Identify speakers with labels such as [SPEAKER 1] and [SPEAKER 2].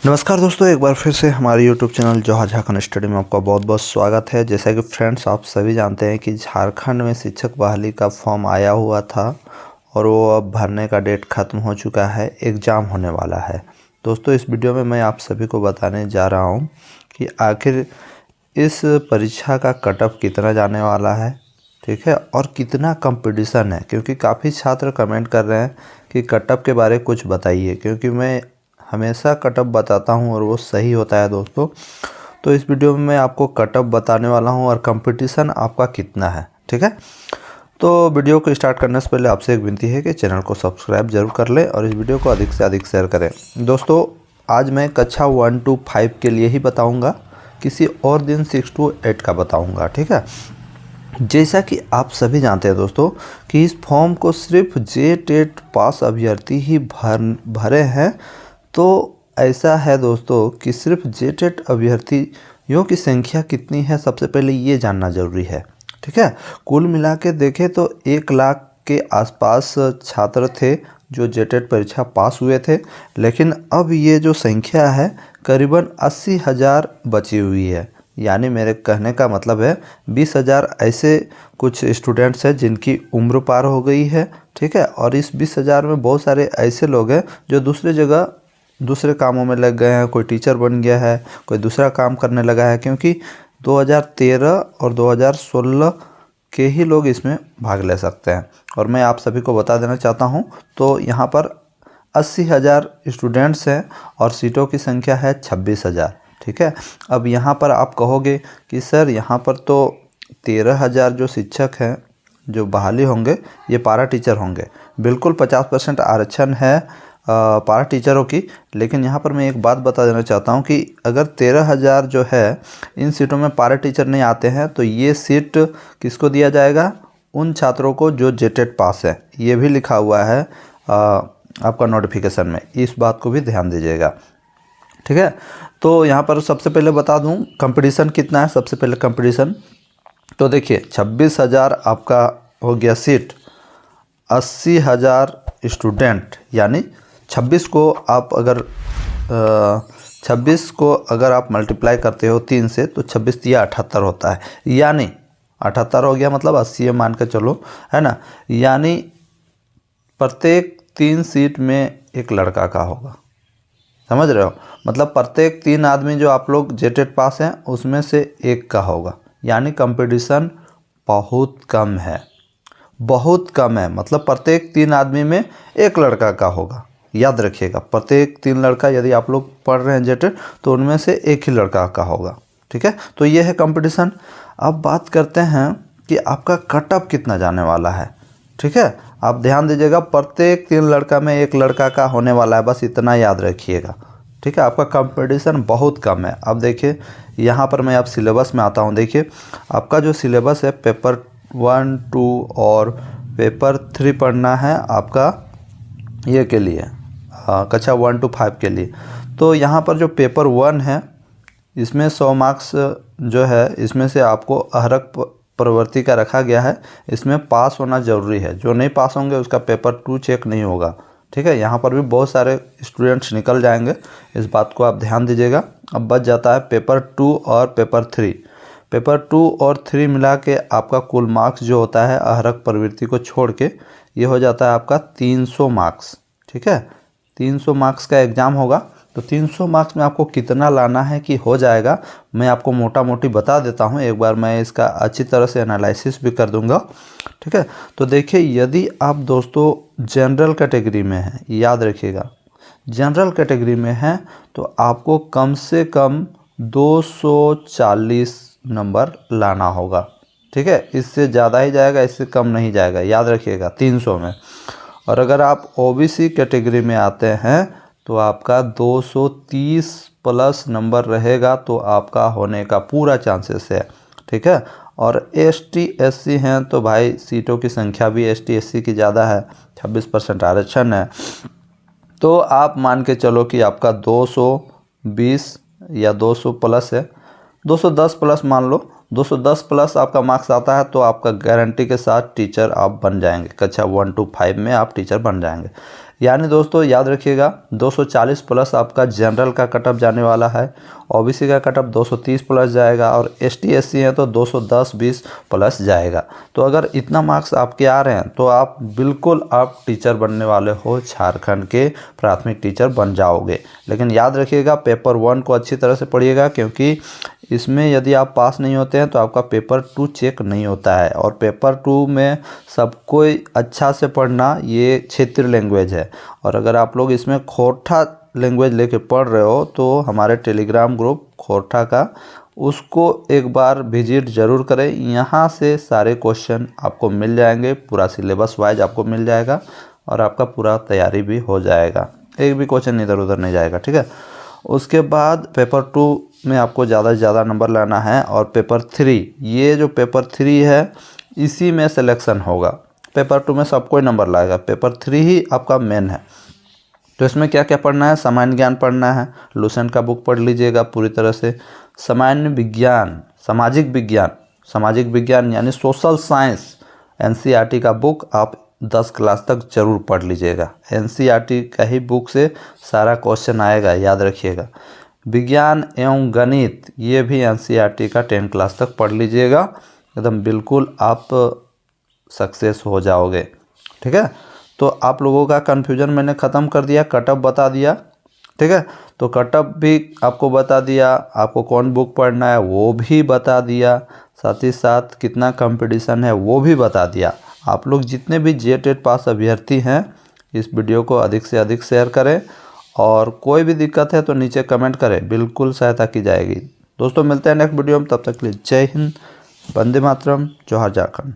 [SPEAKER 1] नमस्कार दोस्तों, एक बार फिर से हमारे YouTube channel Jawahar Jharkhand study में आपका बहुत बहुत स्वागत है। जैसा कि फ्रेंड्स आप सभी जानते हैं कि झारखंड में शिक्षक बहाली का फॉर्म आया हुआ था और वो अब भरने का डेट ख़त्म हो चुका है, एग्ज़ाम होने वाला है। दोस्तों इस वीडियो में मैं आप सभी को बताने जा रहा हूँ कि आखिर इस परीक्षा का कट ऑफ कितना जाने वाला है, ठीक है, और कितना कंपटीशन है। क्योंकि काफ़ी छात्र कमेंट कर रहे हैं कि कट ऑफ के बारे कुछ बताइए, क्योंकि मैं हमेशा कट ऑफ बताता हूं और वो सही होता है दोस्तों। तो इस वीडियो में मैं आपको कट ऑफ बताने वाला हूं और कंपटीशन आपका कितना है, ठीक है। तो वीडियो को स्टार्ट करने से पहले आपसे एक विनती है कि चैनल को सब्सक्राइब जरूर कर लें और इस वीडियो को अधिक से अधिक शेयर करें। दोस्तों आज मैं कक्षा 1 to 5 के लिए ही बताऊँगा, किसी और दिन 6 to 8 का बताऊँगा, ठीक है। जैसा कि आप सभी जानते हैं दोस्तों कि इस फॉर्म को सिर्फ JTET पास अभ्यर्थी ही भरे हैं। तो ऐसा है दोस्तों कि सिर्फ JTET अभ्यर्थियों की संख्या कितनी है, सबसे पहले ये जानना ज़रूरी है, ठीक है। कुल मिला के देखें तो 1 लाख के आसपास छात्र थे जो JTET परीक्षा पास हुए थे, लेकिन अब ये जो संख्या है करीबन 80,000 बची हुई है। यानी मेरे कहने का मतलब है 20,000 ऐसे कुछ स्टूडेंट्स हैं जिनकी उम्र पार हो गई है, ठीक है। और इस 20,000 में बहुत सारे ऐसे लोग हैं जो दूसरे जगह दूसरे कामों में लग गए हैं। कोई टीचर बन गया है, कोई दूसरा काम करने लगा है, क्योंकि 2013 और 2016 के ही लोग इसमें भाग ले सकते हैं। और मैं आप सभी को बता देना चाहता हूं, तो यहाँ पर 80,000 स्टूडेंट्स हैं और सीटों की संख्या है 26,000, ठीक है। अब यहाँ पर आप कहोगे कि सर यहाँ पर तो 13,000 जो शिक्षक हैं जो बहाली होंगे ये पारा टीचर होंगे। बिल्कुल 50% आरक्षण है पारा टीचरों की, लेकिन यहाँ पर मैं एक बात बता देना चाहता हूँ कि अगर 13,000 जो है इन सीटों में पारा टीचर नहीं आते हैं तो ये सीट किसको दिया जाएगा? उन छात्रों को जो JTET पास है। ये भी लिखा हुआ है आपका नोटिफिकेशन में, इस बात को भी ध्यान दीजिएगा, ठीक है। तो यहाँ पर सबसे पहले बता दूँ कंपटीशन कितना है। सबसे पहले कंपटीशन तो देखिए 26,000 आपका हो गया सीट, 80,000 स्टूडेंट, यानी 26 को अगर आप मल्टीप्लाई करते हो 3 से तो 26 या 78 होता है। यानी 78 हो गया, मतलब 80 मान के चलो, है ना। यानी प्रत्येक 3 सीट में एक लड़का का होगा, समझ रहे हो। मतलब प्रत्येक 3 आदमी जो आप लोग JTET पास हैं उसमें से एक का होगा। यानी कंपटीशन बहुत कम है, बहुत कम है। मतलब प्रत्येक 3 आदमी में एक लड़का का होगा। याद रखिएगा, प्रत्येक 3 लड़का यदि आप लोग पढ़ रहे हैं JTET तो उनमें से एक ही लड़का का होगा, ठीक है। तो ये है कंपटीशन। अब बात करते हैं कि आपका कट ऑफ कितना जाने वाला है, ठीक है। आप ध्यान दीजिएगा, प्रत्येक 3 लड़का में एक लड़का का होने वाला है, बस इतना याद रखिएगा, ठीक है। आपका कंपटीशन बहुत कम है। अब देखिए यहाँ पर मैं आप सिलेबस में आता हूँ। देखिए आपका जो सिलेबस है पेपर 1, 2 और पेपर 3 पढ़ना है आपका ये के लिए कक्षा 1 to 5 के लिए। तो यहाँ पर जो पेपर 1 है इसमें 100 मार्क्स जो है इसमें से आपको अहरक प्रवृत्ति का रखा गया है। इसमें पास होना ज़रूरी है, जो नहीं पास होंगे उसका पेपर 2 चेक नहीं होगा, ठीक है। यहाँ पर भी बहुत सारे स्टूडेंट्स निकल जाएंगे, इस बात को आप ध्यान दीजिएगा। अब बच जाता है पेपर 2 और पेपर 3। पेपर 2 और 3 मिला के आपका कुल मार्क्स जो होता है अहरक प्रवृत्ति को छोड़ के ये हो जाता है आपका 300 मार्क्स, ठीक है। 300 मार्क्स का एग्ज़ाम होगा। तो 300 मार्क्स में आपको कितना लाना है कि हो जाएगा, मैं आपको मोटा मोटी बता देता हूं। एक बार मैं इसका अच्छी तरह से एनालिसिस भी कर दूंगा, ठीक है। तो देखिए यदि आप दोस्तों जनरल कैटेगरी में हैं, याद रखिएगा जनरल कैटेगरी में हैं, तो आपको कम से कम 240 नंबर लाना होगा, ठीक है। इससे ज़्यादा ही जाएगा, इससे कम नहीं जाएगा, याद रखिएगा 300 में। और अगर आप OBC कैटेगरी में आते हैं तो आपका 230 प्लस नंबर रहेगा, तो आपका होने का पूरा चांसेस है, ठीक है। और ST SC हैं तो भाई सीटों की संख्या भी ST SC की ज़्यादा है, 26% आरक्षण है। तो आप मान के चलो कि आपका 220 या 200 प्लस है, 210 प्लस मान लो। 210 प्लस आपका मार्क्स आता है तो आपका गारंटी के साथ टीचर आप बन जाएंगे, कक्षा 1 to 5 में आप टीचर बन जाएंगे। यानी दोस्तों याद रखिएगा 240 प्लस आपका जनरल का कट ऑफ जाने वाला है, ओबीसी का कट ऑफ 230 प्लस जाएगा और एसटी एससी है तो 210-20 प्लस जाएगा। तो अगर इतना मार्क्स आपके आ रहे हैं तो आप बिल्कुल आप टीचर बनने वाले हो, झारखंड के प्राथमिक टीचर बन जाओगे। लेकिन याद रखिएगा पेपर 1 को अच्छी तरह से पढ़िएगा, क्योंकि इसमें यदि आप पास नहीं होते हैं तो आपका पेपर 2 चेक नहीं होता है। और पेपर 2 में सबको अच्छा से पढ़ना, ये क्षेत्रीय लैंग्वेज है, और अगर आप लोग इसमें खोरठा लैंग्वेज लेके पढ़ रहे हो तो हमारे टेलीग्राम ग्रुप खोरठा का, उसको एक बार विजिट ज़रूर करें। यहाँ से सारे क्वेश्चन आपको मिल जाएंगे, पूरा सिलेबस वाइज आपको मिल जाएगा और आपका पूरा तैयारी भी हो जाएगा, एक भी क्वेश्चन इधर उधर नहीं जाएगा, ठीक है। उसके बाद पेपर 2 में आपको ज़्यादा से ज़्यादा नंबर लाना है, और पेपर 3, ये जो पेपर 3 है इसी में सिलेक्शन होगा। पेपर 2 में सबको नंबर लाएगा, पेपर 3 ही आपका मेन है। तो इसमें क्या क्या पढ़ना है, सामान्य ज्ञान पढ़ना है, लूसेंट का बुक पढ़ लीजिएगा पूरी तरह से। सामान्य विज्ञान, सामाजिक विज्ञान यानी सोशल साइंस, एनसीईआरटी का बुक आप 10 क्लास तक जरूर पढ़ लीजिएगा। एनसीईआरटी का ही बुक से सारा क्वेश्चन आएगा, याद रखिएगा। विज्ञान एवं गणित, ये भी एनसीईआरटी का 10 क्लास तक पढ़ लीजिएगा, एकदम बिल्कुल आप सक्सेस हो जाओगे, ठीक है। तो आप लोगों का कन्फ्यूजन मैंने ख़त्म कर दिया, कट ऑफ बता दिया, ठीक है। तो कट ऑफ भी आपको बता दिया, आपको कौन बुक पढ़ना है वो भी बता दिया, साथ ही साथ कितना कंपटीशन है वो भी बता दिया। आप लोग जितने भी जेटेट पास अभ्यर्थी हैं इस वीडियो को अधिक से अधिक शेयर करें, और कोई भी दिक्कत है तो नीचे कमेंट करें, बिल्कुल सहायता की जाएगी। दोस्तों मिलते हैं नेक्स्ट वीडियो में, तब तक के लिए जय हिंद, वंदे मातरम, जोहार झारखंड।